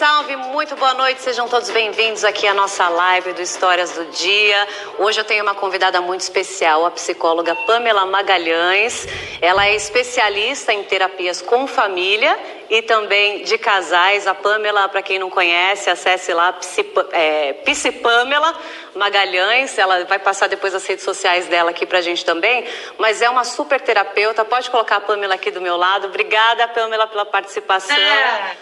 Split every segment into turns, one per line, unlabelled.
salve, muito boa noite, sejam todos bem-vindos aqui à nossa live do Histórias do Dia. Hoje eu tenho uma convidada muito especial, a psicóloga Pamela Magalhães. Ela é especialista em terapias com família e também de casais. A Pamela, para quem não conhece, acesse lá Pamela Magalhães. Ela vai passar depois as redes sociais dela aqui pra gente também, mas é uma super terapeuta. Pode colocar a Pamela aqui do meu lado. Obrigada, Pamela, pela participação.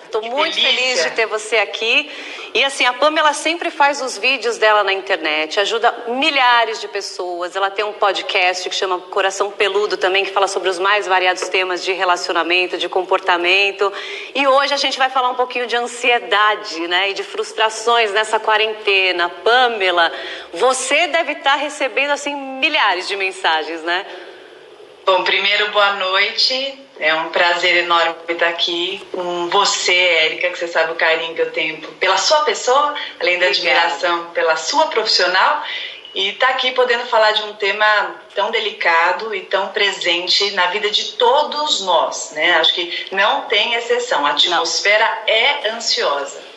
Estou muito feliz de ter você aqui. E assim, a Pamela sempre faz os vídeos dela na internet, ajuda milhares de pessoas. Ela tem um podcast que chama Coração Peludo também, que fala sobre os mais variados temas de relacionamento, de comportamento. E hoje a gente vai falar um pouquinho de ansiedade, né, e de frustrações nessa quarentena. Pamela, você deve estar recebendo assim milhares de mensagens, né?
Bom, primeiro, boa noite. É um prazer enorme estar aqui com você, Érica, que você sabe o carinho que eu tenho pela sua pessoa, além da admiração pela sua profissional, e estar aqui podendo falar de um tema tão delicado e tão presente na vida de todos nós, né? Acho que não tem exceção, a atmosfera é ansiosa.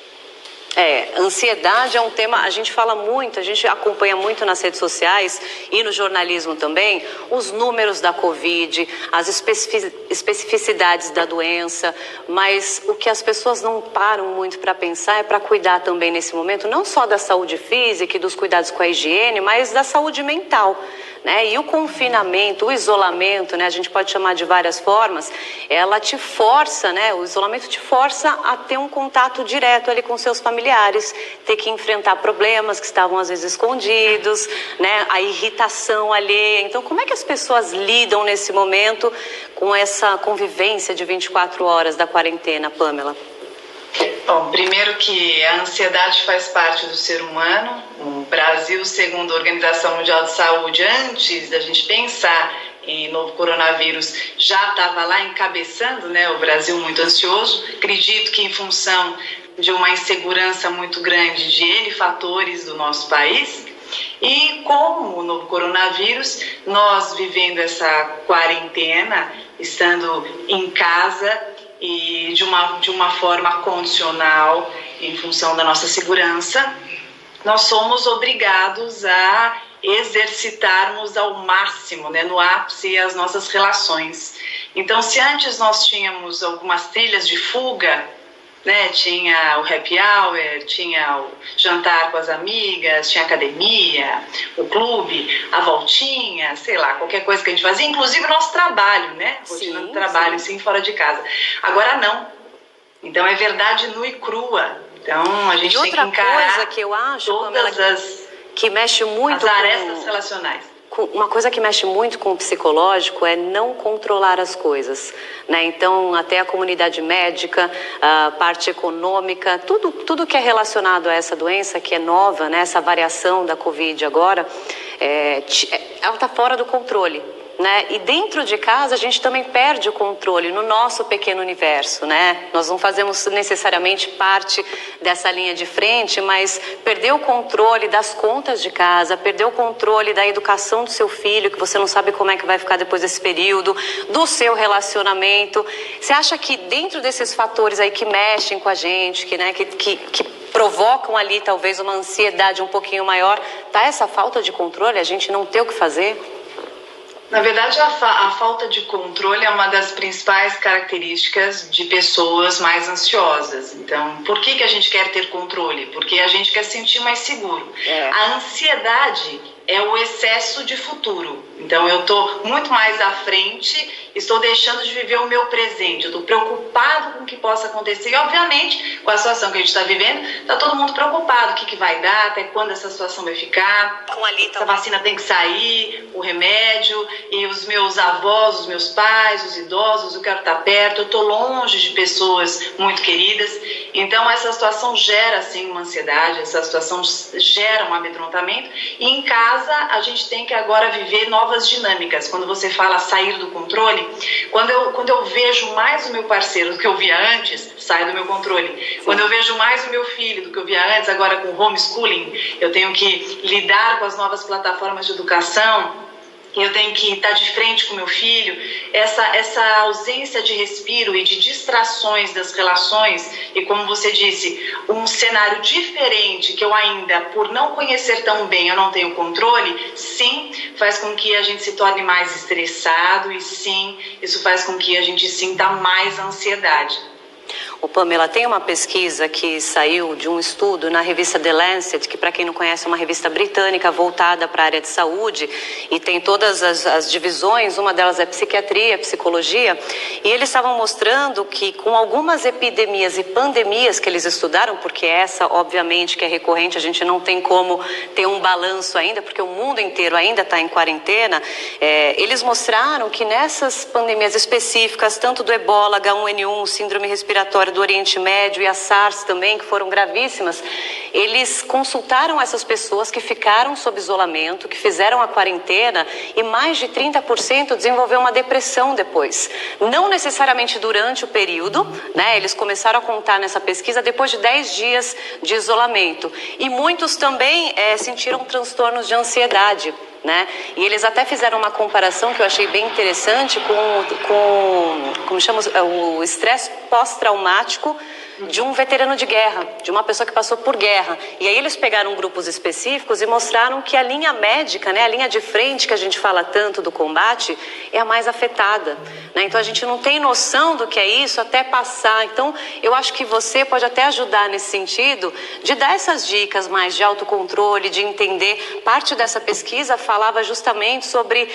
Ansiedade é um tema, a gente fala muito, a gente acompanha muito nas redes sociais e no jornalismo também, os números da Covid, as especificidades da doença, mas o que as pessoas não param muito para pensar é para cuidar também nesse momento, não só da saúde física e dos cuidados com a higiene, mas da saúde mental, né? E o confinamento, o isolamento, né? A gente pode chamar de várias formas, ela te força, né? O isolamento te força a ter um contato direto ali com seus familiares, ter que enfrentar problemas que estavam às vezes escondidos, né? A irritação alheia. Então, como é que as pessoas lidam nesse momento com essa convivência de 24 horas da quarentena, Pamela?
Bom, primeiro que a ansiedade faz parte do ser humano. O Brasil, segundo a Organização Mundial de Saúde, antes da gente pensar em novo coronavírus, já estava lá encabeçando, né, o Brasil muito ansioso. Acredito que em função de uma insegurança muito grande de N fatores do nosso país. E com o novo coronavírus, nós vivendo essa quarentena, estando em casa e de uma forma condicional, em função da nossa segurança, nós somos obrigados a exercitarmos ao máximo, né, no ápice, as nossas relações. Então, se antes nós tínhamos algumas trilhas de fuga, né, tinha o happy hour, tinha o jantar com as amigas, tinha a academia, o clube, a voltinha, sei lá, qualquer coisa que a gente fazia, inclusive o nosso trabalho, né, rotina do trabalho, sim, fora de casa. Agora não. Então é verdade nua e crua. Então a gente tem que encarar
coisa que eu acho,
todas as
que mexe muito
as arestas relacionais.
Uma coisa que mexe muito com o psicológico é não controlar as coisas, né? Então, até a comunidade médica, a parte econômica, tudo que é relacionado a essa doença, que é nova, né? Essa variação da Covid agora, ela está fora do controle, né? E dentro de casa a gente também perde o controle no nosso pequeno universo, né? Nós não fazemos necessariamente parte dessa linha de frente, mas perder o controle das contas de casa, perder o controle da educação do seu filho, que você não sabe como é que vai ficar depois desse período, do seu relacionamento. Você acha que dentro desses fatores aí que mexem com a gente, que provocam ali talvez uma ansiedade um pouquinho maior, tá essa falta de controle, a gente não ter o que fazer?
Na verdade, a falta de controle é uma das principais características de pessoas mais ansiosas. Então, por que a gente quer ter controle? Porque a gente quer se sentir mais seguro. A ansiedade é o excesso de futuro. Então, eu estou muito mais à frente, estou deixando de viver o meu presente, eu estou preocupado com o que possa acontecer. E, obviamente, com a situação que a gente está vivendo, está todo mundo preocupado. O que vai dar, até quando essa situação vai ficar, essa vacina tem que sair, o remédio, e os meus avós, os meus pais, os idosos, eu quero estar perto, eu estou longe de pessoas muito queridas. Então, essa situação gera, sim, uma ansiedade, essa situação gera um amedrontamento. E em casa, a gente tem que agora viver novas dinâmicas. Quando você fala sair do controle, quando eu vejo mais o meu parceiro do que eu via antes, sai do meu controle. Quando eu vejo mais o meu filho do que eu via antes, agora com homeschooling, eu tenho que lidar com as novas plataformas de educação, eu tenho que estar de frente com meu filho, essa ausência de respiro e de distrações das relações, e como você disse, um cenário diferente que eu ainda, por não conhecer tão bem, eu não tenho controle, sim, faz com que a gente se torne mais estressado e sim, isso faz com que a gente sinta mais ansiedade.
O Pamela, tem uma pesquisa que saiu de um estudo na revista The Lancet, que, para quem não conhece, é uma revista britânica voltada para a área de saúde e tem todas as divisões, uma delas é psiquiatria, psicologia, e eles estavam mostrando que com algumas epidemias e pandemias que eles estudaram, porque essa, obviamente, que é recorrente, a gente não tem como ter um balanço ainda, porque o mundo inteiro ainda está em quarentena, eles mostraram que nessas pandemias específicas, tanto do ebola, H1N1, síndrome respiratória do Oriente Médio e a SARS também, que foram gravíssimas, eles consultaram essas pessoas que ficaram sob isolamento, que fizeram a quarentena, e mais de 30% desenvolveu uma depressão depois. Não necessariamente durante o período, né? Eles começaram a contar nessa pesquisa depois de 10 dias de isolamento. E muitos também sentiram transtornos de ansiedade, né? E eles até fizeram uma comparação que eu achei bem interessante como chama, o estresse pós-traumático de um veterano de guerra, de uma pessoa que passou por guerra. E aí eles pegaram grupos específicos e mostraram que a linha médica, né, a linha de frente que a gente fala tanto do combate, é a mais afetada, né? Então a gente não tem noção do que é isso até passar. Então eu acho que você pode até ajudar nesse sentido de dar essas dicas mais de autocontrole, de entender. Parte dessa pesquisa falava justamente sobre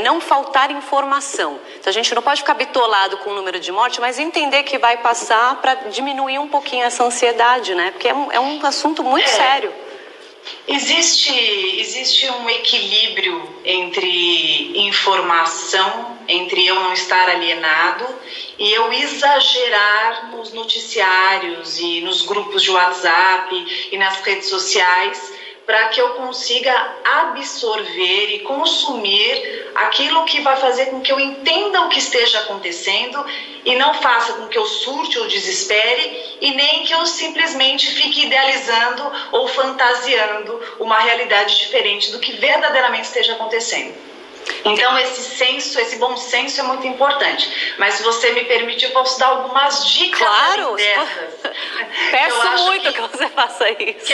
não faltar informação. Então a gente não pode ficar bitolado com o número de mortes, mas entender que vai passar para diminuir um pouquinho essa ansiedade, né? Porque é um assunto muito sério.
Existe um equilíbrio entre informação, entre eu não estar alienado e eu exagerar nos noticiários e nos grupos de WhatsApp e nas redes sociais, para que eu consiga absorver e consumir aquilo que vai fazer com que eu entenda o que esteja acontecendo e não faça com que eu surte ou desespere e nem que eu simplesmente fique idealizando ou fantasiando uma realidade diferente do que verdadeiramente esteja acontecendo. Então esse bom senso é muito importante. Mas se você me permitir, eu posso dar algumas dicas.
Claro,
dessas.
Peço muito que você faça isso.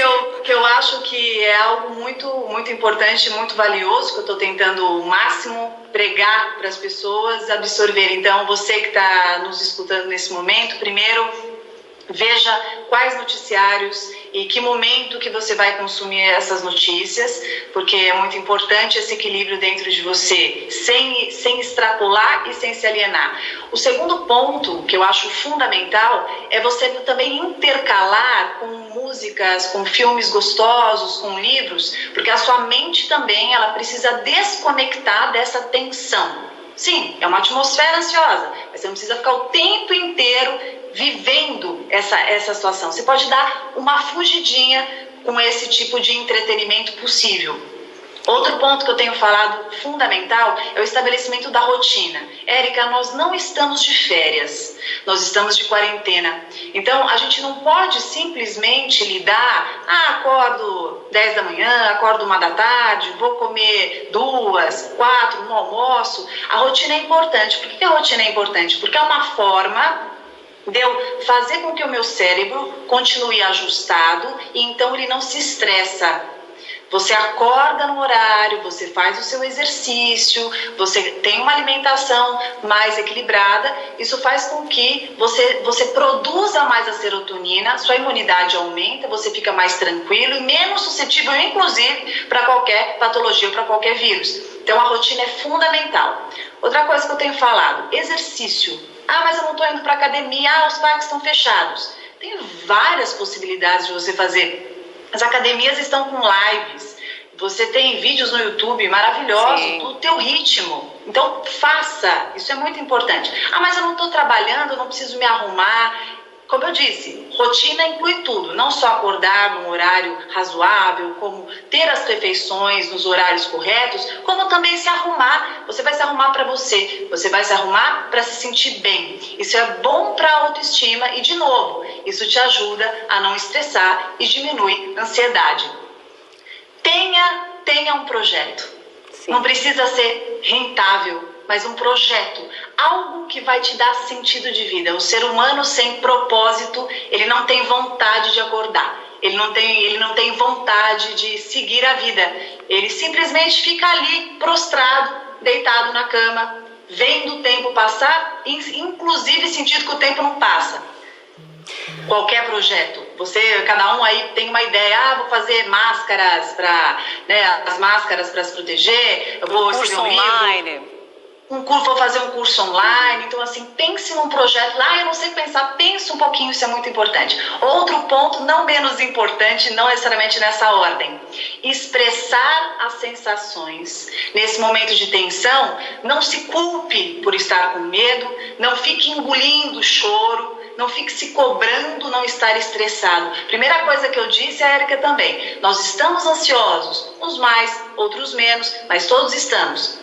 Que eu acho que é algo muito, muito importante, muito valioso, que eu estou tentando o máximo pregar para as pessoas absorverem. Então, você que está nos escutando nesse momento, primeiro, veja quais noticiários e que momento que você vai consumir essas notícias, porque é muito importante esse equilíbrio dentro de você, sem extrapolar e sem se alienar. O segundo ponto que eu acho fundamental é você também intercalar com músicas, com filmes gostosos, com livros, porque a sua mente também ela precisa desconectar dessa tensão. Sim, é uma atmosfera ansiosa, mas você não precisa ficar o tempo inteiro vivendo essa situação. Você pode dar uma fugidinha com esse tipo de entretenimento possível. Outro ponto que eu tenho falado fundamental é o estabelecimento da rotina. Érica, nós não estamos de férias, nós estamos de quarentena. Então, a gente não pode simplesmente lidar, acordo 10 da manhã, acordo 1 da tarde, vou comer 2, 4 no almoço. A rotina é importante. Por que a rotina é importante? Porque é uma forma de eu fazer com que o meu cérebro continue ajustado e então ele não se estressa. Você acorda no horário, você faz o seu exercício, você tem uma alimentação mais equilibrada, isso faz com que você produza mais a serotonina, sua imunidade aumenta, você fica mais tranquilo e menos suscetível, inclusive, para qualquer patologia ou para qualquer vírus. Então a rotina é fundamental. Outra coisa que eu tenho falado, exercício. Mas eu não estou indo para academia, os parques estão fechados. Tem várias possibilidades de você fazer. As academias estão com lives, você tem vídeos no YouTube maravilhosos do teu ritmo. Então faça, isso é muito importante. Mas eu não estou trabalhando, eu não preciso me arrumar. Como eu disse, rotina inclui tudo, não só acordar num horário razoável, como ter as refeições nos horários corretos, como também se arrumar. Você vai se arrumar para você vai se arrumar para se sentir bem. Isso é bom para a autoestima e, de novo, isso te ajuda a não estressar e diminui a ansiedade. Tenha um projeto.
Sim.
Não precisa ser rentável, mas um projeto, algo que vai te dar sentido de vida. O ser humano sem propósito, ele não tem vontade de acordar, ele não tem vontade de seguir a vida, ele simplesmente fica ali prostrado, deitado na cama, vendo o tempo passar, inclusive sentindo que o tempo não passa. Qualquer projeto, cada um aí tem uma ideia, vou fazer máscaras para, as máscaras para se proteger, eu vou escrever um livro, vou fazer um curso online. Então assim, pense num projeto lá, eu não sei pensar, pense um pouquinho, isso é muito importante. Outro ponto, não menos importante, não necessariamente nessa ordem, expressar as sensações. Nesse momento de tensão, não se culpe por estar com medo, não fique engolindo choro, não fique se cobrando não estar estressado. Primeira coisa que eu disse, a Érica também, nós estamos ansiosos, uns mais, outros menos, mas todos estamos.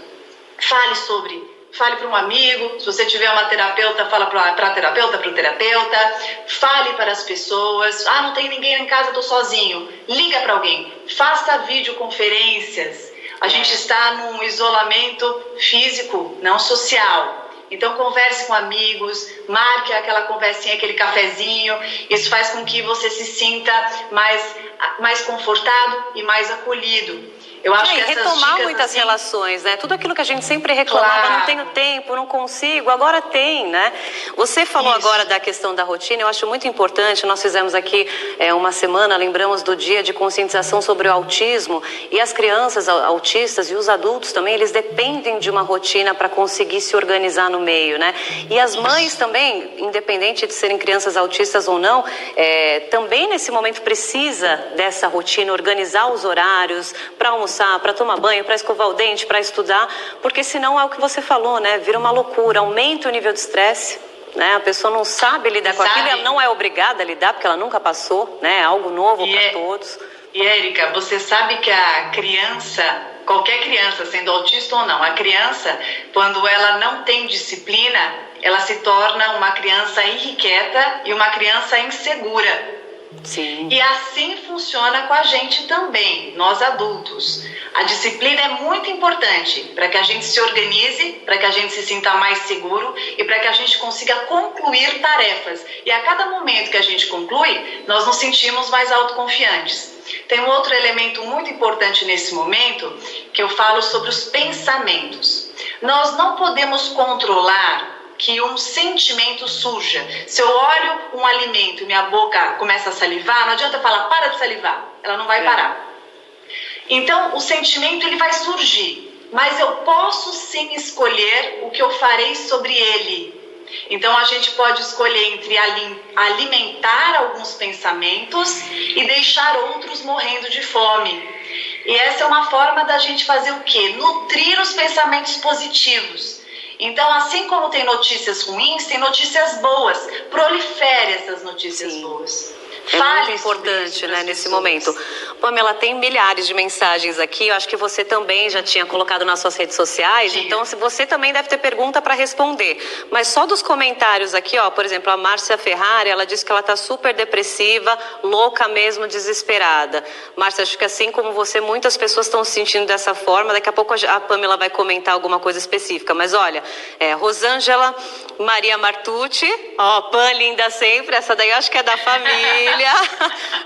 Fale para um amigo, se você tiver uma terapeuta, fala para a terapeuta, para o terapeuta, fale para as pessoas, não tem ninguém em casa, estou sozinho, liga para alguém, faça videoconferências, a gente está num isolamento físico, não social. Então converse com amigos, marque aquela conversinha, aquele cafezinho, isso faz com que você se sinta mais confortado e mais acolhido. Eu acho que essas
retomar
dicas,
muitas
assim,
relações, né? Tudo aquilo que a gente sempre reclamava,
claro.
Não tenho tempo, não consigo, agora tem, né? Você falou agora da questão da rotina, eu acho muito importante, nós fizemos aqui uma semana, lembramos do dia de conscientização sobre o autismo, e as crianças autistas e os adultos também, eles dependem de uma rotina para conseguir se organizar no meio, né? E as mães também, independente de serem crianças autistas ou não, também nesse momento precisa dessa rotina, organizar os horários para almoçar, para tomar banho, para escovar o dente, para estudar, porque senão é o que você falou, né? Vira uma loucura, aumenta o nível de estresse, né? A pessoa não sabe lidar com aquilo, ela não é obrigada a lidar, porque ela nunca passou, né? É algo novo para todos.
E Érica, você sabe que a criança, qualquer criança, sendo autista ou não, a criança, quando ela não tem disciplina, ela se torna uma criança irrequieta e uma criança insegura.
Sim.
E assim funciona com a gente também, nós adultos. A disciplina é muito importante para que a gente se organize, para que a gente se sinta mais seguro e para que a gente consiga concluir tarefas. E a cada momento que a gente conclui, nós nos sentimos mais autoconfiantes. Tem um outro elemento muito importante nesse momento, que eu falo sobre os pensamentos. Nós não podemos controlar que um sentimento surja. Se eu olho um alimento e minha boca começa a salivar, não adianta falar, para de salivar, ela não vai parar. Então, o sentimento ele vai surgir, mas eu posso sim escolher o que eu farei sobre ele. Então, a gente pode escolher entre alimentar alguns pensamentos e deixar outros morrendo de fome. E essa é uma forma da gente fazer o quê? Nutrir os pensamentos positivos. Então, assim como tem notícias ruins, tem notícias boas. Prolifere essas notícias boas.
É muito importante, né, nesse momento. Pamela, tem milhares de mensagens aqui, eu acho que você também já tinha colocado nas suas redes sociais, então se você também deve ter pergunta para responder. Mas só dos comentários aqui, por exemplo, a Márcia Ferrari, ela disse que ela está super depressiva, louca mesmo, desesperada. Márcia, acho que assim como você, muitas pessoas estão se sentindo dessa forma, daqui a pouco a Pamela vai comentar alguma coisa específica. Mas olha, Rosângela Maria Martucci, Pam linda sempre, essa daí eu acho que é da família.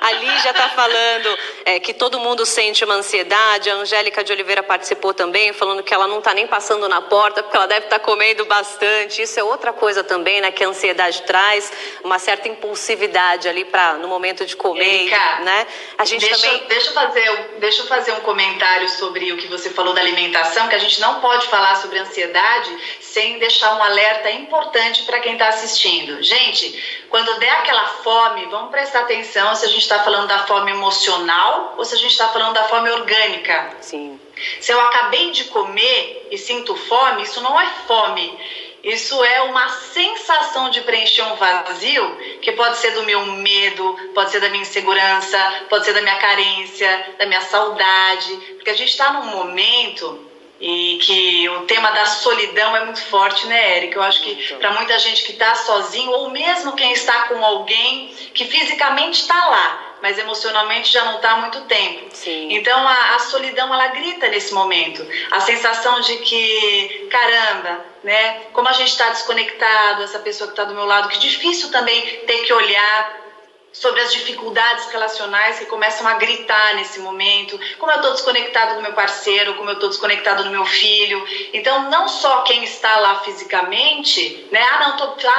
A Lígia está falando que todo mundo sente uma ansiedade. A Angélica de Oliveira participou também, falando que ela não está nem passando na porta, porque ela deve estar comendo bastante. Isso é outra coisa também, né, que a ansiedade traz, uma certa impulsividade ali no momento de comer,
Erika,
né? A gente
deixa eu fazer um comentário sobre o que você falou da alimentação, que a gente não pode falar sobre ansiedade sem deixar um alerta importante para quem está assistindo. Gente, quando der aquela fome, vamos prestar atenção se a gente está falando da fome emocional ou se a gente está falando da fome orgânica.
Sim.
Se eu acabei de comer e sinto fome, isso não é fome. Isso é uma sensação de preencher um vazio, que pode ser do meu medo, pode ser da minha insegurança, pode ser da minha carência, da minha saudade. Porque a gente está num momento e que o tema da solidão é muito forte, né, Érica? Eu acho que para muita gente que está sozinho, ou mesmo quem está com alguém que fisicamente está lá, mas emocionalmente já não está há muito tempo.
Sim.
Então a solidão, ela grita nesse momento. A sensação de que, caramba, né, como a gente está desconectado, essa pessoa que está do meu lado, que difícil também ter que olhar sobre as dificuldades relacionais que começam a gritar nesse momento, como eu estou desconectado do meu parceiro, como eu estou desconectado do meu filho. Então, não só quem está lá fisicamente, né?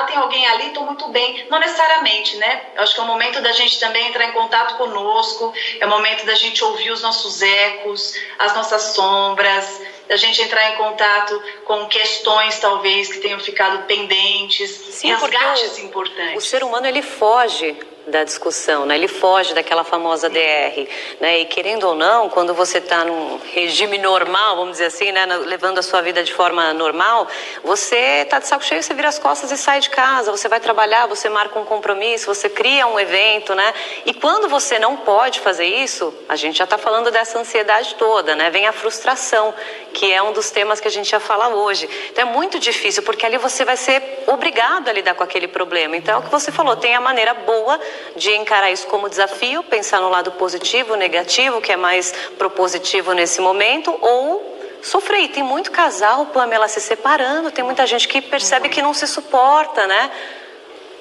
Tem alguém ali, estou muito bem. Não necessariamente, né? Eu acho que é o momento da gente também entrar em contato conosco, é o momento da gente ouvir os nossos ecos, as nossas sombras, da gente entrar em contato com questões, talvez, que tenham ficado pendentes,
Sim,
resgates importantes.
O ser humano, ele foge da discussão, né? Ele foge daquela famosa DR, né? E querendo ou não, quando você está num regime normal, vamos dizer assim, né? Levando a sua vida de forma normal, você está de saco cheio, você vira as costas e sai de casa, você vai trabalhar, você marca um compromisso, você cria um evento, né? E quando você não pode fazer isso, a gente já está falando dessa ansiedade toda, né? Vem a frustração, que é um dos temas que a gente ia falar hoje. Então é muito difícil, porque ali você vai ser obrigado a lidar com aquele problema. Então é o que você falou, tem a maneira boa de encarar isso como desafio, pensar no lado positivo, negativo, que é mais propositivo nesse momento, ou sofrer. E tem muito casal, Pamela, se separando, tem muita gente que percebe que não se suporta, né?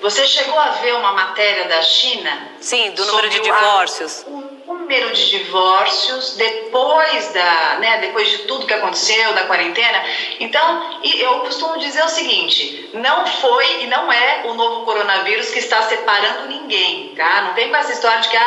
Você chegou a ver uma matéria da China?
Sim, do número de divórcios.
O número de divórcios depois de tudo que aconteceu, da quarentena. Então, eu costumo dizer o seguinte, não foi e não é o novo coronavírus que está separando ninguém, tá? Não vem com essa história de que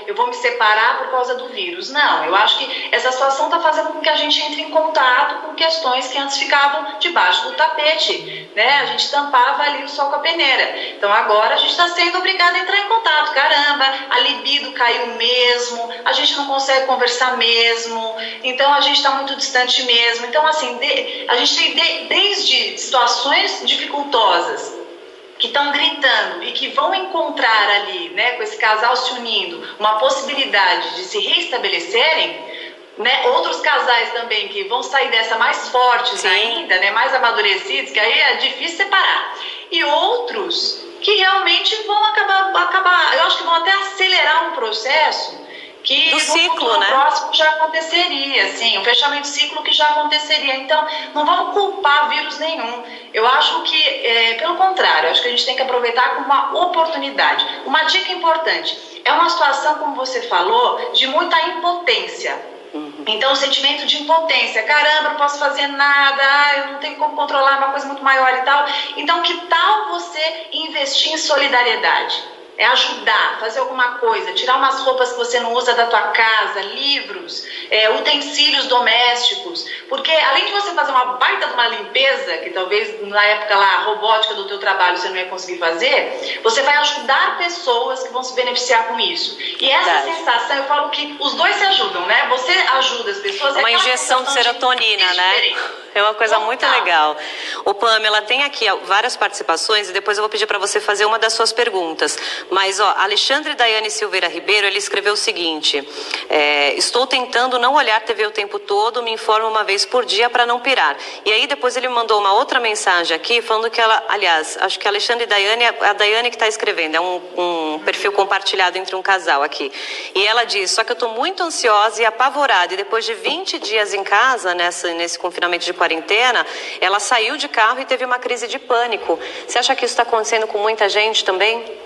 eu vou me separar por causa do vírus. Não, eu acho que essa situação está fazendo com que a gente entre em contato com questões que antes ficavam debaixo do tapete, né? A gente tampava ali o sol com a peneira. Então agora a gente está sendo obrigado a entrar em contato. Caramba, a libido caiu mesmo, a gente não consegue conversar mesmo, então a gente está muito distante mesmo. Então, assim, a gente tem desde situações dificultosas que estão gritando e que vão encontrar ali, né, com esse casal se unindo, uma possibilidade de se reestabelecerem, né, outros casais também que vão sair dessa mais fortes ainda, né, mais amadurecidos, que aí é difícil separar. E outros que realmente vão acabar, eu acho que vão até acelerar um processo que
do ciclo,
no
né?
próximo já aconteceria, assim, um fechamento de ciclo que já aconteceria. Então, não vamos culpar vírus nenhum. Eu acho que, pelo contrário, eu acho que a gente tem que aproveitar como uma oportunidade. Uma dica importante, é uma situação, como você falou, de muita impotência. Então, o sentimento de impotência, caramba, não posso fazer nada, eu não tenho como controlar uma coisa muito maior e tal. Então, que tal você investir em solidariedade? É ajudar, fazer alguma coisa, tirar umas roupas que você não usa da tua casa, livros, utensílios domésticos, porque além de você fazer uma baita de uma limpeza, que talvez na época lá robótica do teu trabalho você não ia conseguir fazer, você vai ajudar pessoas que vão se beneficiar com isso. E essa sensação, eu falo que os dois se ajudam, né? Você ajuda as pessoas...
Uma injeção de serotonina, né? É uma coisa muito legal. O Pamela, tem aqui várias participações e depois eu vou pedir para você fazer uma das suas perguntas. Mas, Alexandre Daiane Silveira Ribeiro, ele escreveu o seguinte, estou tentando não olhar TV o tempo todo, me informo uma vez por dia para não pirar. E aí depois ele mandou uma outra mensagem aqui, falando que ela, aliás, acho que Alexandre e Daiane, a Daiane que está escrevendo, é um perfil compartilhado entre um casal aqui. E ela diz, só que eu estou muito ansiosa e apavorada, e depois de 20 dias em casa, nesse confinamento de quarentena, ela saiu de carro e teve uma crise de pânico. Você acha que isso está acontecendo com muita gente também?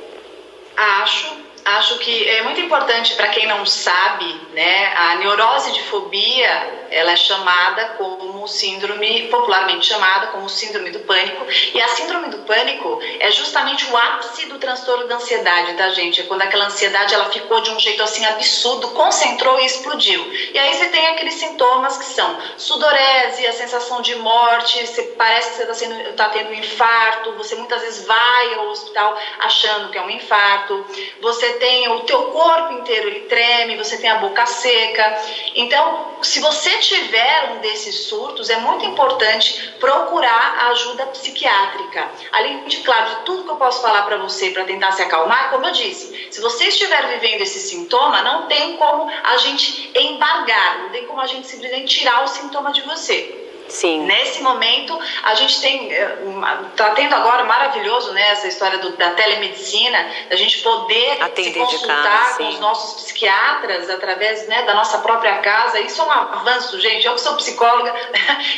Acho que é muito importante para quem não sabe, né? A neurose de fobia, ela é chamada como síndrome, popularmente chamada como síndrome do pânico, e a síndrome do pânico é justamente o ápice do transtorno da ansiedade, tá, gente? É quando aquela ansiedade ela ficou de um jeito assim absurdo, concentrou e explodiu. E aí você tem aqueles sintomas que são sudorese, a sensação de morte, você parece que você está tendo um infarto, você muitas vezes vai ao hospital achando que é um infarto, você tem o teu corpo inteiro, ele treme, você tem a boca seca. Então, se você tiver um desses surtos, é muito importante procurar a ajuda psiquiátrica. Além de, claro, de tudo que eu posso falar para você para tentar se acalmar, como eu disse, se você estiver vivendo esse sintoma, não tem como a gente embargar, não tem como a gente simplesmente tirar o sintoma de você.
Sim.
Nesse momento, a gente está tendo agora maravilhoso, né, essa história da telemedicina, da gente poder
atender
se consultar com os nossos psiquiatras através, né, da nossa própria casa. Isso é um avanço, gente. Eu que sou psicóloga,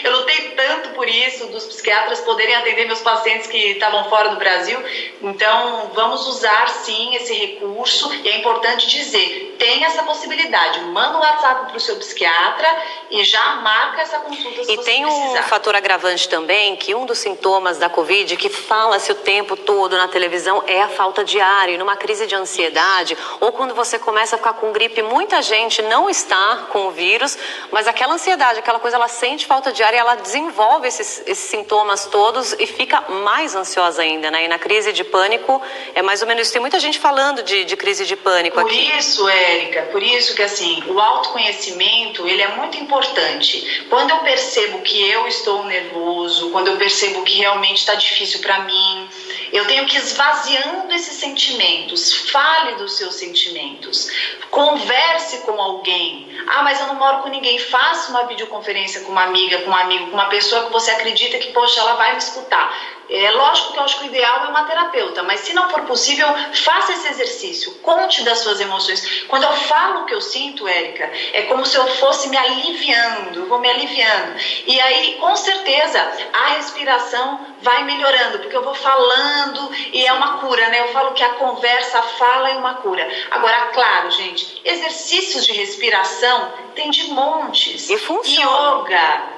eu lutei tanto por isso, dos psiquiatras poderem atender meus pacientes que estavam fora do Brasil. Então, vamos usar sim esse recurso, e é importante dizer, tem essa possibilidade, manda um WhatsApp para o seu psiquiatra e já marca essa consulta se você
tem um fator agravante também, que um dos sintomas da Covid, que fala-se o tempo todo na televisão, é a falta de ar. E numa crise de ansiedade, ou quando você começa a ficar com gripe, muita gente não está com o vírus, mas aquela ansiedade, aquela coisa, ela sente falta de ar e ela desenvolve esses sintomas todos e fica mais ansiosa ainda, né? E na crise de pânico, é mais ou menos isso. Tem muita gente falando de crise de pânico aqui.
Por isso, Érica, por isso que assim, o autoconhecimento, ele é muito importante. Quando eu percebo que eu estou nervoso, quando eu percebo que realmente está difícil para mim, eu tenho que ir esvaziando esses sentimentos. Fale dos seus sentimentos, converse com alguém. Mas eu não moro com ninguém. Faça uma videoconferência com uma amiga, com um amigo, com uma pessoa que você acredita que, poxa, ela vai me escutar. É lógico que eu acho que o ideal é uma terapeuta, mas se não for possível, faça esse exercício, conte das suas emoções. Quando eu falo o que eu sinto, Érica, é como se eu fosse me aliviando, eu vou me aliviando. E aí, com certeza, a respiração vai melhorando, porque eu vou falando e é uma cura, né? Eu falo que a conversa, a fala é uma cura. Agora, claro, gente, exercícios de respiração tem de montes.
E funciona.
Yoga.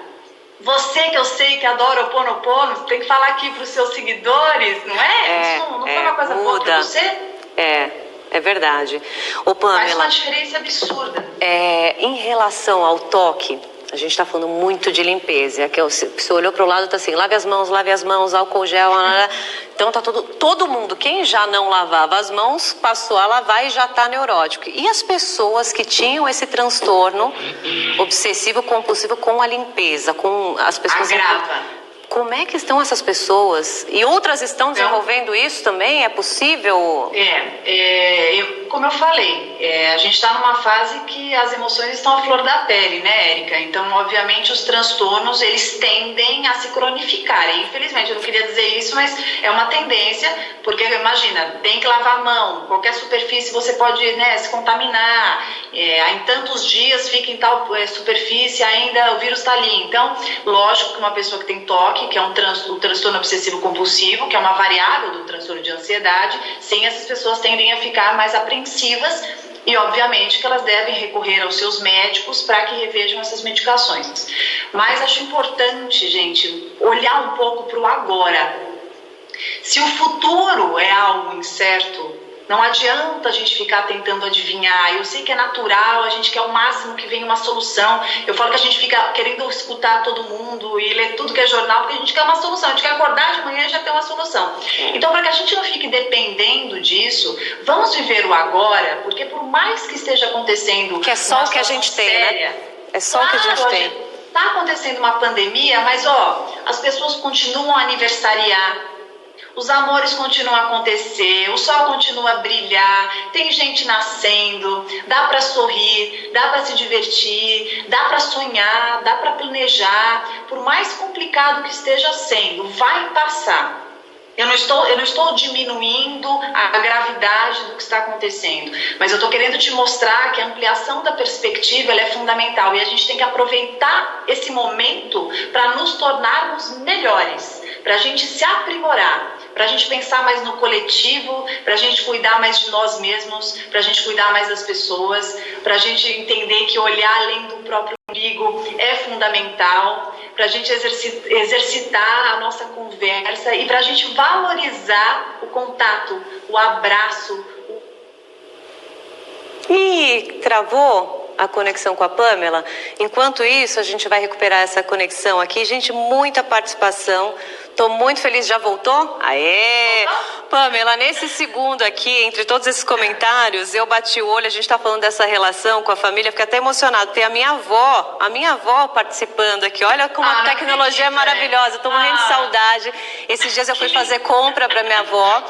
Você que eu sei que adora o Ho'oponopono, tem que falar aqui para os seus seguidores, não é? Não foi uma coisa boa para você?
É verdade. Ô, Pamela,
faz uma diferença absurda.
Em relação ao toque, a gente está falando muito de limpeza. Que você olhou para o lado e está assim, lave as mãos, álcool gel. Então tá todo mundo, quem já não lavava as mãos, passou a lavar e já está neurótico. E as pessoas que tinham esse transtorno obsessivo compulsivo com a limpeza, com as pessoas...
Agrava.
Como é que estão essas pessoas? E outras estão desenvolvendo isso também? É possível?
Como eu falei, a gente está numa fase que as emoções estão à flor da pele, né, Érica? Então, obviamente, os transtornos, eles tendem a se cronificarem. Infelizmente, eu não queria dizer isso, mas é uma tendência, porque, imagina, tem que lavar a mão, qualquer superfície você pode, né, se contaminar, em tantos dias fica em tal superfície, ainda o vírus está ali. Então, lógico que uma pessoa que tem toque, que é o transtorno obsessivo compulsivo, que é uma variável do transtorno de ansiedade, sim, essas pessoas tendem a ficar mais apreensivas e, obviamente, que elas devem recorrer aos seus médicos para que revejam essas medicações. Mas acho importante, gente, olhar um pouco para o agora. Se o futuro é algo incerto, não adianta a gente ficar tentando adivinhar. Eu sei que é natural, a gente quer o máximo que venha uma solução. Eu falo que a gente fica querendo escutar todo mundo e ler tudo que é jornal, porque a gente quer uma solução. A gente quer acordar de manhã e já ter uma solução. Então, para que a gente não fique dependendo disso, vamos viver o agora, porque por mais que esteja acontecendo...
Que é só o que a gente tem, né? É só o que a gente tem.
Está acontecendo uma pandemia, mas as pessoas continuam a aniversariar. Os amores continuam a acontecer, o sol continua a brilhar, tem gente nascendo, dá para sorrir, dá para se divertir, dá para sonhar, dá para planejar. Por mais complicado que esteja sendo, vai passar. Eu não estou diminuindo a gravidade do que está acontecendo, mas eu estou querendo te mostrar que a ampliação da perspectiva ela é fundamental e a gente tem que aproveitar esse momento para nos tornarmos melhores, para a gente se aprimorar, para a gente pensar mais no coletivo, para a gente cuidar mais de nós mesmos, para a gente cuidar mais das pessoas, para a gente entender que olhar além do próprio umbigo é fundamental, para a gente exercitar a nossa conversa e para a gente valorizar o contato, o abraço.
Ih, travou a conexão com a Pamela? Enquanto isso, a gente vai recuperar essa conexão aqui. Gente, muita participação. Tô muito feliz. Já voltou? Aê! Pamela, nesse segundo aqui, entre todos esses comentários, eu bati o olho, a gente tá falando dessa relação com a família, fiquei até emocionado. Tem a minha avó participando aqui. Olha como a tecnologia é maravilhosa. Tô morrendo de saudade. Esses dias eu fui fazer compra pra minha avó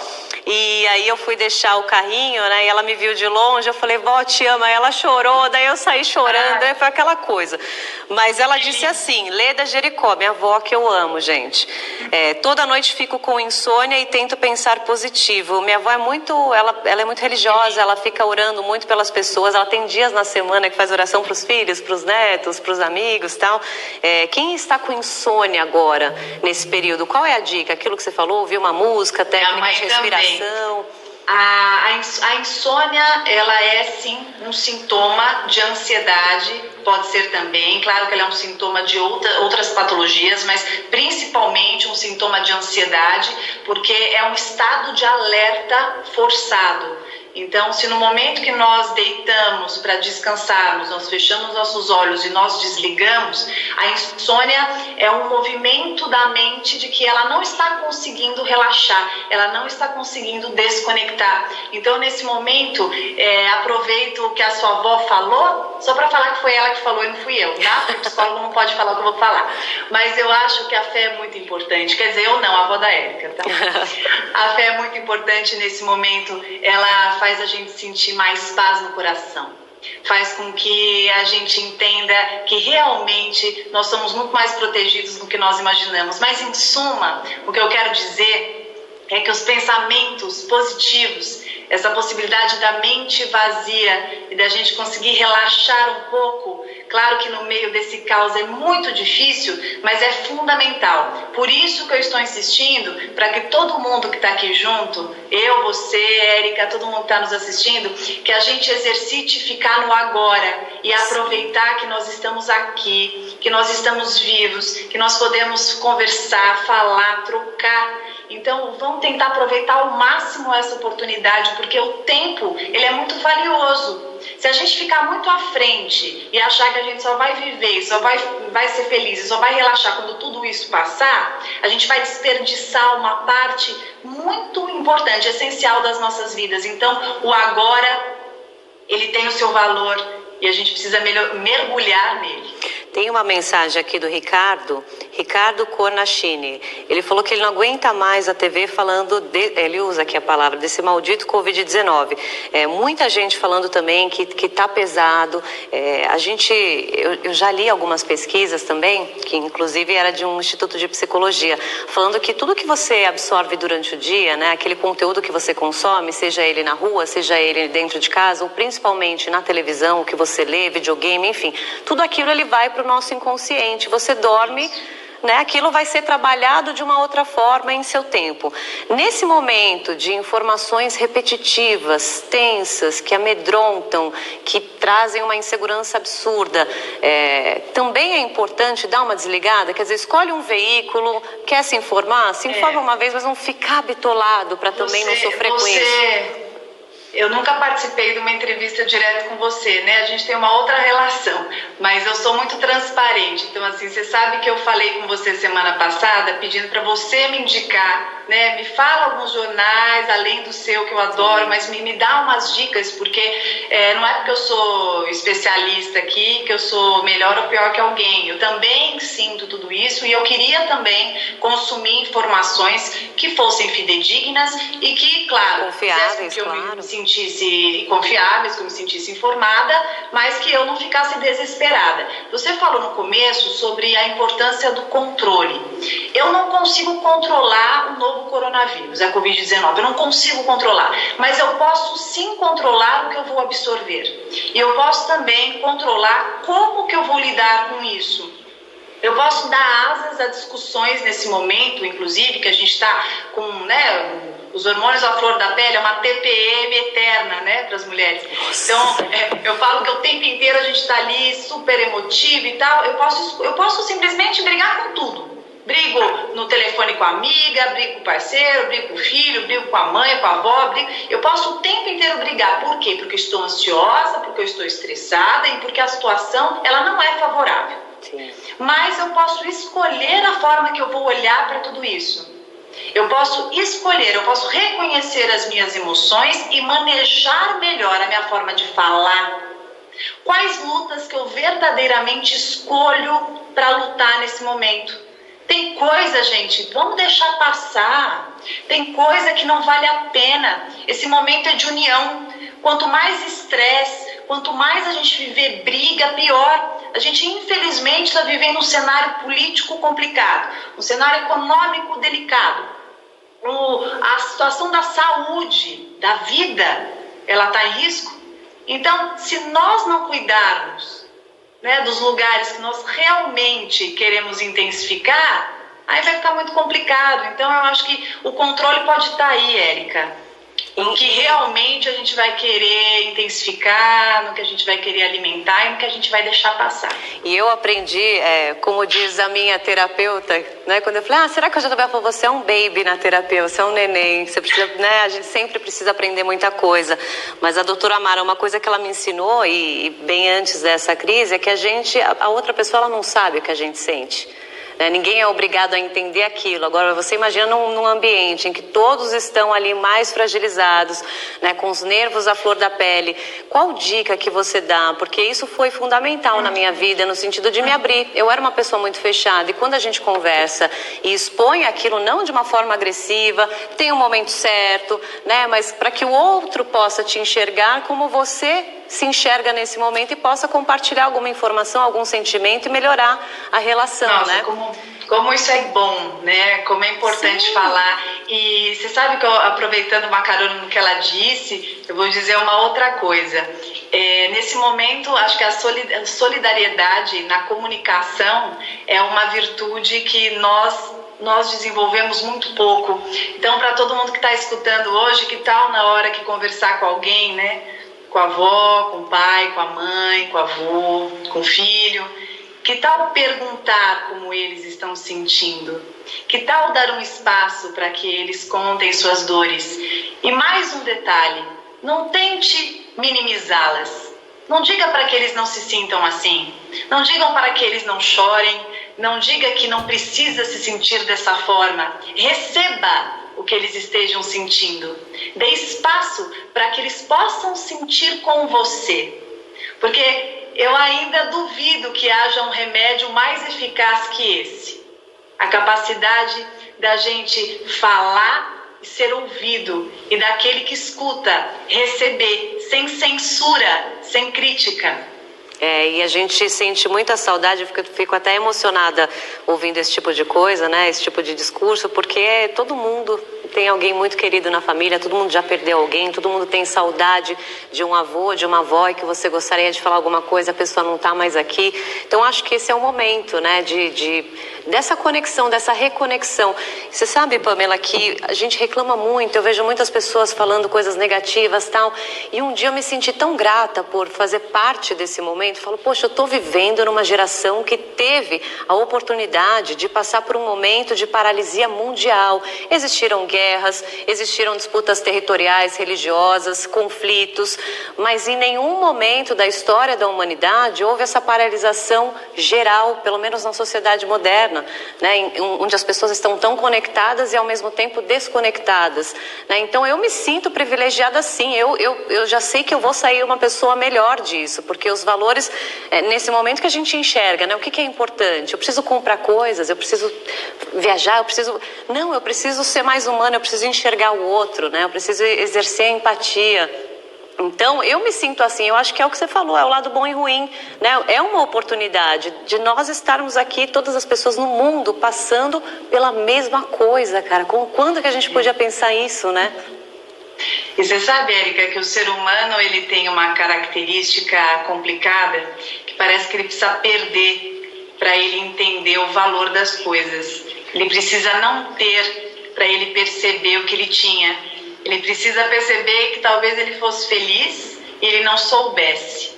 e aí eu fui deixar o carrinho, né? E ela me viu de longe, eu falei, vó, te amo. Aí ela chorou, daí eu saí chorando, aí foi aquela coisa. Mas ela disse assim, Leda Jericó, minha avó que eu amo, gente. Toda noite fico com insônia e tento pensar positivo. Minha avó ela é muito religiosa, ela fica orando muito pelas pessoas, ela tem dias na semana que faz oração para os filhos, para os netos, para os amigos e tal. Quem está com insônia agora, nesse período, qual é a dica? Aquilo que você falou, ouvir uma música, técnica de respiração...
A insônia, ela é sim um sintoma de ansiedade, pode ser também, claro que ela é um sintoma de outras patologias, mas principalmente um sintoma de ansiedade, porque é um estado de alerta forçado. Então, se no momento que nós deitamos para descansarmos, nós fechamos nossos olhos e nós desligamos, a insônia é um movimento da mente de que ela não está conseguindo relaxar, ela não está conseguindo desconectar. Então, nesse momento, aproveito o que a sua avó falou, só para falar que foi ela que falou e não fui eu, tá? Porque o psicólogo não pode falar o que eu vou falar. Mas eu acho que a fé é muito importante. Quer dizer, eu não, a avó da Érica, tá? A fé é muito importante nesse momento. Ela faz a gente sentir mais paz no coração, faz com que a gente entenda que realmente nós somos muito mais protegidos do que nós imaginamos. Mas em suma, o que eu quero dizer é que os pensamentos positivos, essa possibilidade da mente vazia e da gente conseguir relaxar um pouco, claro que no meio desse caos é muito difícil, mas é fundamental. Por isso que eu estou insistindo para que todo mundo que está aqui junto, eu, você, Érica, todo mundo que está nos assistindo, que a gente exercite ficar no agora e aproveitar que nós estamos aqui, que nós estamos vivos, que nós podemos conversar, falar, trocar. Então, vamos tentar aproveitar ao máximo essa oportunidade, porque o tempo, ele é muito valioso. Se a gente ficar muito à frente e achar que a gente só vai viver, só vai ser feliz, só vai relaxar quando tudo isso passar, a gente vai desperdiçar uma parte muito importante, essencial das nossas vidas. Então, o agora, ele tem o seu valor e a gente precisa mergulhar nele.
Tem uma mensagem aqui do Ricardo Cornachini. Ele falou que ele não aguenta mais a TV falando, ele usa aqui a palavra, desse maldito Covid-19. Muita gente falando também que tá pesado. Eu já li algumas pesquisas também, que inclusive era de um instituto de psicologia, falando que tudo que você absorve durante o dia, né, aquele conteúdo que você consome, seja ele na rua, seja ele dentro de casa, ou principalmente na televisão, o que você lê, videogame, enfim, tudo aquilo ele vai para o nosso inconsciente. Você dorme, né, aquilo vai ser trabalhado de uma outra forma em seu tempo. Nesse momento de informações repetitivas, tensas, que amedrontam, que trazem uma insegurança absurda, também é importante dar uma desligada. Quer dizer, escolhe um veículo, quer se informa uma vez, mas não ficar bitolado para também não sofrer com isso.
Eu nunca participei de uma entrevista direto com você, né? A gente tem uma outra relação, mas eu sou muito transparente. Então, assim, você sabe que eu falei com você semana passada, pedindo para você me indicar, né? Me fala alguns jornais, além do seu, que eu adoro, mas me dá umas dicas, porque não é porque eu sou especialista aqui que eu sou melhor ou pior que alguém. Eu também sinto tudo isso e eu queria também consumir informações que fossem fidedignas e que, claro,
confiáveis,
que eu me sentisse confiáveis, que eu me sentisse informada, mas que eu não ficasse desesperada. Você falou no começo sobre a importância do controle. Eu não consigo controlar o novo coronavírus, a Covid-19, eu não consigo controlar, mas eu posso sim controlar o que eu vou absorver. E eu posso também controlar como que eu vou lidar com isso. Eu posso dar asas a discussões nesse momento, inclusive, que a gente está com, né, os hormônios à flor da pele, é uma TPM eterna, né, para as mulheres. Então, eu falo que o tempo inteiro a gente está ali super emotivo e tal. Eu posso simplesmente brigar com tudo. Brigo no telefone com a amiga, brigo com o parceiro, brigo com o filho, brigo com a mãe, com a avó. Eu posso o tempo inteiro brigar. Por quê? Porque eu estou ansiosa, porque eu estou estressada e porque a situação ela não é favorável.
Sim.
Mas eu posso escolher a forma que eu vou olhar para tudo isso. Eu posso escolher, eu posso reconhecer as minhas emoções e manejar melhor a minha forma de falar. Quais lutas que eu verdadeiramente escolho para lutar nesse momento? Tem coisa, gente, vamos deixar passar. Tem coisa que não vale a pena. Esse momento é de união. Quanto mais estresse, quanto mais a gente viver briga, pior. A gente, infelizmente, está vivendo um cenário político complicado, um cenário econômico delicado. A situação da saúde, da vida, ela está em risco. Então, se nós não cuidarmos, né, dos lugares que nós realmente queremos intensificar, aí vai ficar muito complicado. Então, eu acho que o controle pode estar aí, Érica. No que realmente a gente vai querer intensificar, no que a gente vai querer alimentar e no que a gente vai deixar passar.
E eu aprendi, como diz a minha terapeuta, né, quando eu falei, será que eu já trabalho com você? É um baby na terapia, você é um neném, você precisa, né, a gente sempre precisa aprender muita coisa. Mas a doutora Amara, uma coisa que ela me ensinou, e bem antes dessa crise, é que a outra pessoa ela não sabe o que a gente sente. Ninguém é obrigado a entender aquilo. Agora, você imagina num ambiente em que todos estão ali mais fragilizados, né, com os nervos à flor da pele. Qual dica que você dá? Porque isso foi fundamental na minha vida, no sentido de me abrir. Eu era uma pessoa muito fechada e quando a gente conversa e expõe aquilo não de uma forma agressiva, tem um momento certo, né, mas para que o outro possa te enxergar como você se enxerga nesse momento e possa compartilhar alguma informação, algum sentimento e melhorar a relação.
Nossa,
né?
Como isso é bom, né? Como é importante falar. E você sabe que, aproveitando uma carona no que ela disse, eu vou dizer uma outra coisa. Nesse momento, acho que a solidariedade na comunicação é uma virtude que nós desenvolvemos muito pouco. Então, para todo mundo que está escutando hoje, que tal na hora que conversar com alguém, né? Com a avó, com o pai, com a mãe, com o avô, com o filho. Que tal perguntar como eles estão sentindo? Que tal dar um espaço para que eles contem suas dores? E mais um detalhe, não tente minimizá-las. Não diga para que eles não se sintam assim. Não digam para que eles não chorem. Não diga que não precisa se sentir dessa forma. Receba o que eles estejam sentindo. Dê espaço para que eles possam sentir com você. Porque eu ainda duvido que haja um remédio mais eficaz que esse. A capacidade da gente falar e ser ouvido. E daquele que escuta, receber, sem censura, sem crítica.
E a gente sente muita saudade, eu fico até emocionada ouvindo esse tipo de coisa, né? Esse tipo de discurso, porque todo mundo tem alguém muito querido na família, todo mundo já perdeu alguém, todo mundo tem saudade de um avô, de uma avó, e que você gostaria de falar alguma coisa, a pessoa não está mais aqui. Então, acho que esse é o momento, né? Dessa conexão, dessa reconexão. Você sabe, Pamela, que a gente reclama muito, eu vejo muitas pessoas falando coisas negativas e tal, e um dia eu me senti tão grata por fazer parte desse momento. Falo, poxa, eu estou vivendo numa geração que teve a oportunidade de passar por um momento de paralisia mundial. Existiram guerras, existiram disputas territoriais, religiosas, conflitos, mas em nenhum momento da história da humanidade houve essa paralisação geral, pelo menos na sociedade moderna, né, onde as pessoas estão tão conectadas e ao mesmo tempo desconectadas. Né? Então eu me sinto privilegiada sim, eu já sei que eu vou sair uma pessoa melhor disso, porque os valores nesse momento que a gente enxerga, né? O que é importante? Eu preciso comprar coisas, eu preciso viajar, eu preciso ser mais humana, eu preciso enxergar o outro, né? Eu preciso exercer a empatia. Então, eu me sinto assim, eu acho que é o que você falou, é o lado bom e ruim, né? É uma oportunidade de nós estarmos aqui, todas as pessoas no mundo, passando pela mesma coisa, cara. Quando que a gente podia pensar isso, né?
E você sabe, Érica, que o ser humano ele tem uma característica complicada que parece que ele precisa perder para ele entender o valor das coisas. Ele precisa não ter para ele perceber o que ele tinha. Ele precisa perceber que talvez ele fosse feliz e ele não soubesse.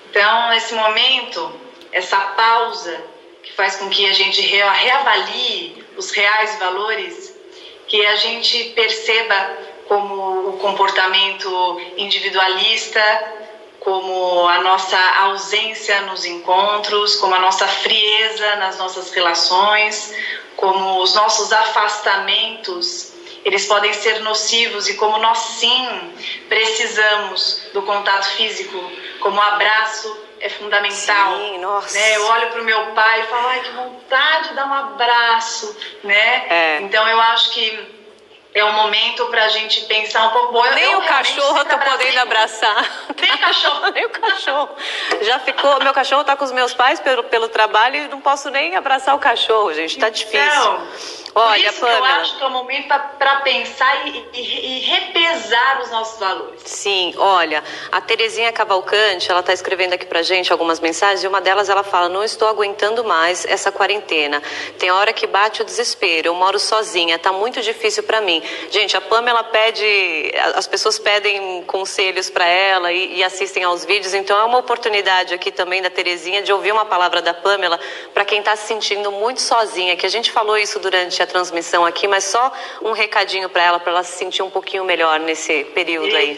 Então, nesse momento, essa pausa que faz com que a gente reavalie os reais valores, que a gente perceba como o comportamento individualista, como como a nossa ausência nos encontros, como a nossa frieza nas nossas relações, como os nossos afastamentos, eles podem ser nocivos e como nós sim precisamos do contato físico, como o abraço é fundamental.
Sim, nossa.
Né? Eu olho para o meu pai e falo, ai, que vontade de dar um abraço, né? Então eu acho que é um momento pra gente pensar um pouco. Bom,
nem o cachorro eu tô podendo abraçar.
Nem o cachorro.
Nem o cachorro. Já ficou. Meu cachorro tá com os meus pais pelo trabalho e não posso nem abraçar o cachorro, gente. Tá difícil.
Então,
olha,
por isso
Pamela,
que eu acho que é o momento para pensar e repesar os nossos valores.
Sim, olha, a Terezinha Cavalcante, ela tá escrevendo aqui pra gente algumas mensagens e uma delas ela fala: não estou aguentando mais essa quarentena. Tem hora que bate o desespero, eu moro sozinha, tá muito difícil pra mim. Gente, a Pamela as pessoas pedem conselhos pra ela e assistem aos vídeos, então é uma oportunidade aqui também da Terezinha de ouvir uma palavra da Pamela pra quem tá se sentindo muito sozinha, que a gente falou isso durante a transmissão aqui, mas só um recadinho pra ela se sentir um pouquinho melhor nesse período aí.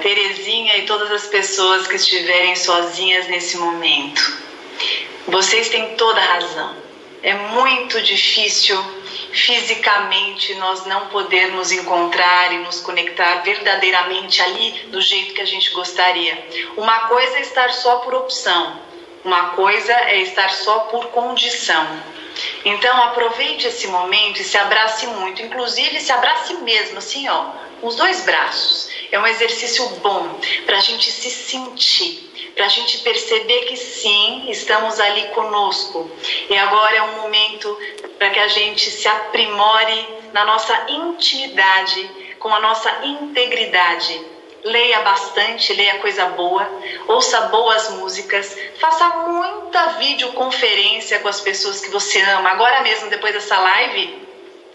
Terezinha e todas as pessoas que estiverem sozinhas nesse momento, vocês têm toda a razão. É muito difícil fisicamente nós não podermos encontrar e nos conectar verdadeiramente ali do jeito que a gente gostaria. Uma coisa é estar só por opção, uma coisa é estar só por condição. Então aproveite esse momento e se abrace muito, inclusive se abrace mesmo, assim ó, com os dois braços. É um exercício bom para a gente se sentir, para a gente perceber que sim, estamos ali conosco. E agora é um momento para que a gente se aprimore na nossa intimidade, com a nossa integridade. Leia bastante, leia coisa boa, ouça boas músicas, faça muita videoconferência com as pessoas que você ama. Agora mesmo, depois dessa live,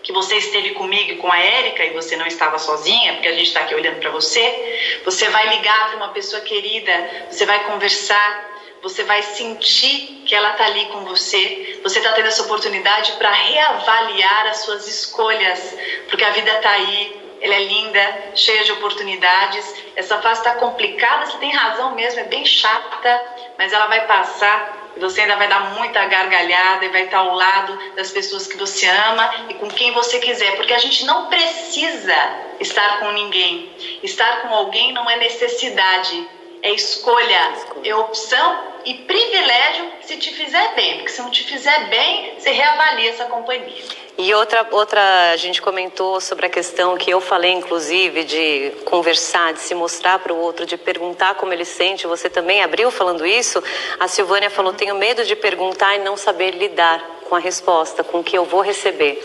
que você esteve comigo e com a Érica e você não estava sozinha, porque a gente está aqui olhando para você, você vai ligar para uma pessoa querida, você vai conversar, você vai sentir que ela está ali com você, você está tendo essa oportunidade para reavaliar as suas escolhas, porque a vida está aí, ela é linda, cheia de oportunidades, essa fase está complicada, você tem razão mesmo, é bem chata, mas ela vai passar. Você ainda vai dar muita gargalhada e vai estar ao lado das pessoas que você ama e com quem você quiser, porque a gente não precisa estar com ninguém. Estar com alguém não é necessidade, é escolha, é opção e privilégio se te fizer bem, porque se não te fizer bem, você reavalia essa companhia.
E outra, a gente comentou sobre a questão que eu falei, inclusive, de conversar, de se mostrar para o outro, de perguntar como ele sente. Você também abriu falando isso. A Silvânia falou, tenho medo de perguntar e não saber lidar com a resposta, com o que eu vou receber.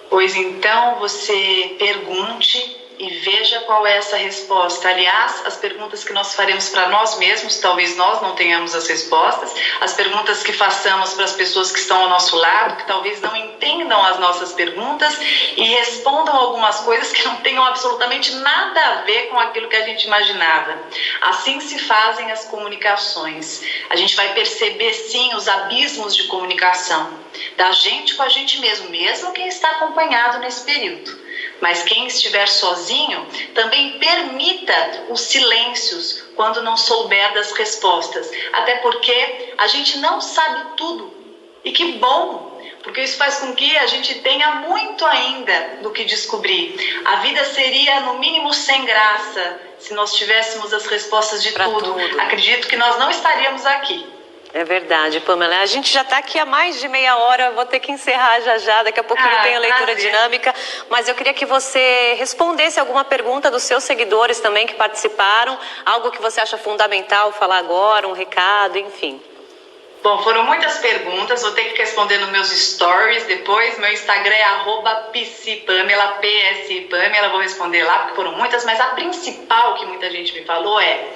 Pois então você pergunte e veja qual é essa resposta. Aliás, as perguntas que nós faremos para nós mesmos, talvez nós não tenhamos as respostas, as perguntas que façamos para as pessoas que estão ao nosso lado, que talvez não entendam as nossas perguntas e respondam algumas coisas que não tenham absolutamente nada a ver com aquilo que a gente imaginava. Assim se fazem as comunicações. A gente vai perceber sim os abismos de comunicação da gente com a gente mesmo, mesmo quem está acompanhado nesse período. Mas quem estiver sozinho, também permita os silêncios quando não souber das respostas. Até porque a gente não sabe tudo. E que bom, porque isso faz com que a gente tenha muito ainda do que descobrir. A vida seria, no mínimo, sem graça se nós tivéssemos as respostas de tudo. Acredito que nós não estaríamos aqui.
É verdade, Pamela. A gente já está aqui há mais de meia hora, vou ter que encerrar já. Daqui a pouquinho tem a leitura dinâmica. Mas eu queria que você respondesse alguma pergunta dos seus seguidores também que participaram. Algo que você acha fundamental falar agora, um recado, enfim.
Bom, foram muitas perguntas, vou ter que responder nos meus stories depois. Meu Instagram é @psipamela, PSPamela, vou responder lá porque foram muitas. Mas a principal que muita gente me falou é: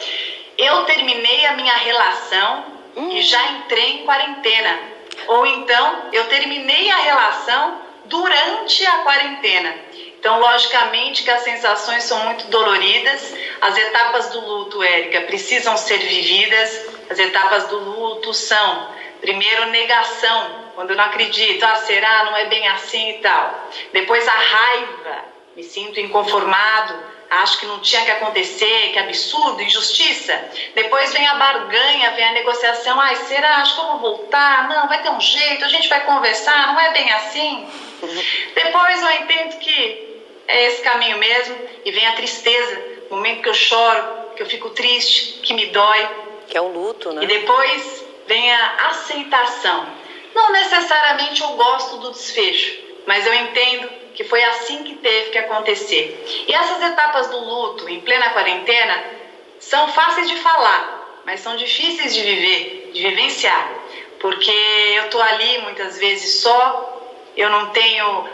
eu terminei a minha relação e já entrei em quarentena. Ou então, eu terminei a relação durante a quarentena. Então, logicamente que as sensações são muito doloridas. As etapas do luto, Érica, precisam ser vividas. As etapas do luto são, primeiro, negação, quando eu não acredito, será, não é bem assim e tal. Depois a raiva, me sinto inconformado,
acho que não tinha que acontecer, que absurdo, injustiça. Depois vem a barganha, vem a negociação. Ai, será? Acho que eu vou voltar. Não, vai ter um jeito, a gente vai conversar, não é bem assim. Depois eu entendo que é esse caminho mesmo e vem a tristeza, o momento que eu choro, que eu fico triste, que me dói.
Que é o luto, né?
E depois vem a aceitação. Não necessariamente eu gosto do desfecho, mas eu entendo que foi assim que teve que acontecer. E essas etapas do luto, em plena quarentena, são fáceis de falar, mas são difíceis de viver, de vivenciar. Porque eu tô ali muitas vezes só, eu não tenho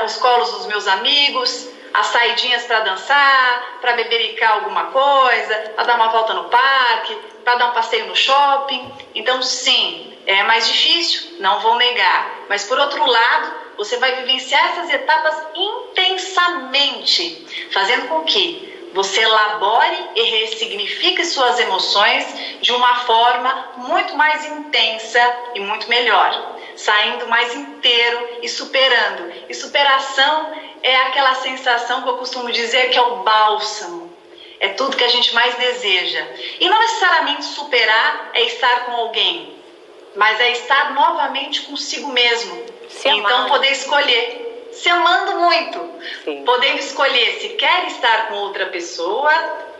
os colos dos meus amigos, as saidinhas para dançar, para bebericar alguma coisa, para dar uma volta no parque, para dar um passeio no shopping. Então, sim, é mais difícil, não vou negar. Mas, por outro lado, você vai vivenciar essas etapas intensamente, fazendo com que você elabore e ressignifique suas emoções de uma forma muito mais intensa e muito melhor, saindo mais inteiro e superando. E superação é aquela sensação que eu costumo dizer que é o bálsamo. É tudo que a gente mais deseja. E não necessariamente superar é estar com alguém, mas é estar novamente consigo mesmo. Então poder escolher, se amando muito, sim, podendo escolher se quer estar com outra pessoa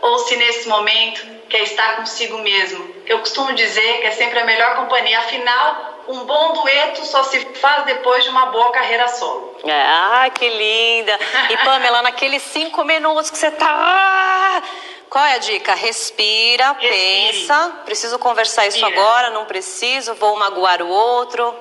ou se nesse momento quer estar consigo mesmo. Eu costumo dizer que é sempre a melhor companhia, afinal, um bom dueto só se faz depois de uma boa carreira solo.
Ah, que linda! E Pamela, naqueles 5 minutos que você tá... Qual é a dica? Respira, pensa, preciso conversar isso agora, não preciso, vou magoar o outro.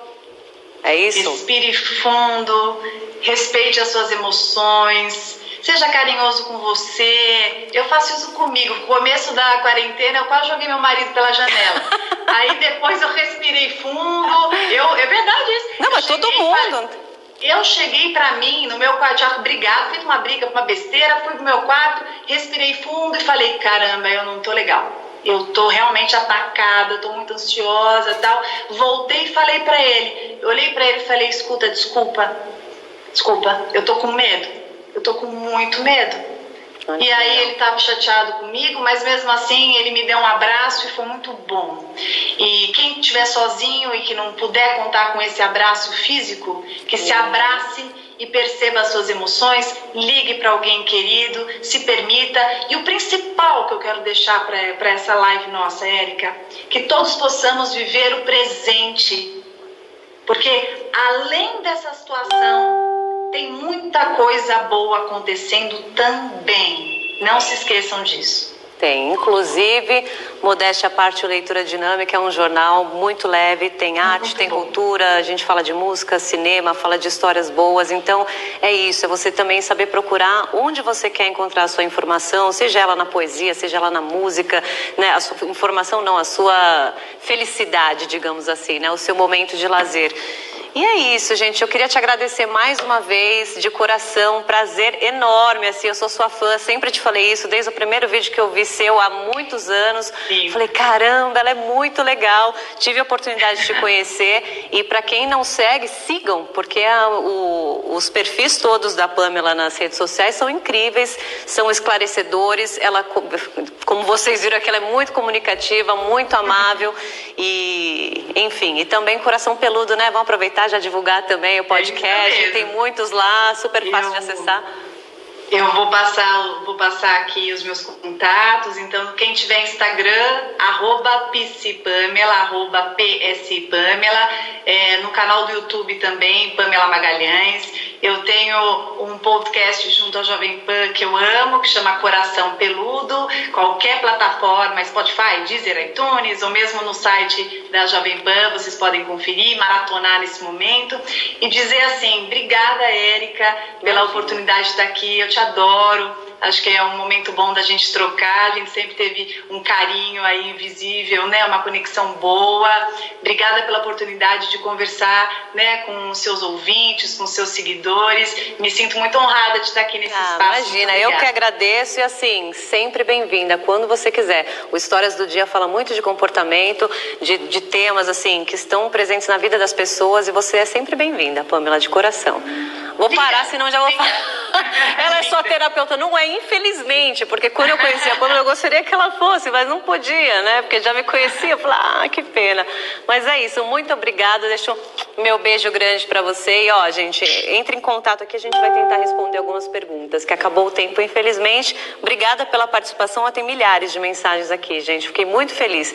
É isso?
Respire fundo, respeite as suas emoções, seja carinhoso com você. Eu faço isso comigo. No começo da quarentena, eu quase joguei meu marido pela janela. Aí depois eu respirei fundo. É verdade isso.
Não, mas todo mundo.
Eu cheguei pra mim no meu quarto, já brigado, fiz uma briga, uma besteira, fui pro meu quarto, respirei fundo e falei, caramba, eu não tô legal. Eu tô realmente atacada, eu tô muito ansiosa e tal. Voltei e falei pra ele. Eu olhei pra ele e falei, escuta, desculpa, eu tô com medo. Eu tô com muito medo. E aí ele tava chateado comigo, mas mesmo assim ele me deu um abraço e foi muito bom. E quem estiver sozinho e que não puder contar com esse abraço físico, que se abrace e perceba as suas emoções, ligue para alguém querido, se permita. E o principal que eu quero deixar para essa live nossa, Érica, que todos possamos viver o presente. Porque além dessa situação, tem muita coisa boa acontecendo também. Não se esqueçam disso.
Tem, inclusive, modéstia à parte, o Leitura Dinâmica é um jornal muito leve, tem arte, muito tem bom. Cultura, a gente fala de música, cinema, fala de histórias boas, então é isso, é você também saber procurar onde você quer encontrar a sua informação, seja ela na poesia, seja ela na música, né, a sua informação não, a sua felicidade, digamos assim, né, o seu momento de lazer. E é isso, gente, eu queria te agradecer mais uma vez, de coração, um prazer enorme, assim, eu sou sua fã, sempre te falei isso, desde o primeiro vídeo que eu vi seu há muitos anos. Sim. Falei, caramba, ela é muito legal, tive a oportunidade de te conhecer e para quem não segue, sigam, porque os perfis todos da Pamela nas redes sociais são incríveis, são esclarecedores, ela, como vocês viram aqui, ela é muito comunicativa, muito amável e, enfim, e também coração peludo, né, vamos aproveitar já divulgar também o podcast, tem muitos lá, super fácil de acessar.
Eu vou passar aqui os meus contatos, então quem tiver Instagram, @psipamela, @pspamela, no canal do YouTube também, Pamela Magalhães. Eu tenho um podcast junto ao Jovem Pan que eu amo, que chama Coração Peludo, qualquer plataforma, Spotify, Deezer, iTunes, ou mesmo no site da Jovem Pan, vocês podem conferir, maratonar nesse momento, e dizer assim, obrigada, Érica, pela oportunidade de estar aqui, eu te adoro, acho que é um momento bom da gente trocar, a gente sempre teve um carinho aí invisível, né, uma conexão boa, obrigada pela oportunidade de conversar, né, com os seus ouvintes, com os seus seguidores, me sinto muito honrada de estar aqui nesse espaço.
Imagina, eu que agradeço e assim, sempre bem-vinda, quando você quiser. O Histórias do Dia fala muito de comportamento, de temas assim, que estão presentes na vida das pessoas e você é sempre bem-vinda, Pamela, de coração. Vou parar, senão já vou falar. Ela é só terapeuta. Não é, infelizmente, porque quando eu conhecia a Pamela, eu gostaria que ela fosse, mas não podia, né? Porque já me conhecia. Eu falei, que pena. Mas é isso, muito obrigada. Deixo meu beijo grande pra você. E, ó, gente, entre em contato aqui, a gente vai tentar responder algumas perguntas, que acabou o tempo, infelizmente. Obrigada pela participação. Ó, tem milhares de mensagens aqui, gente. Fiquei muito feliz.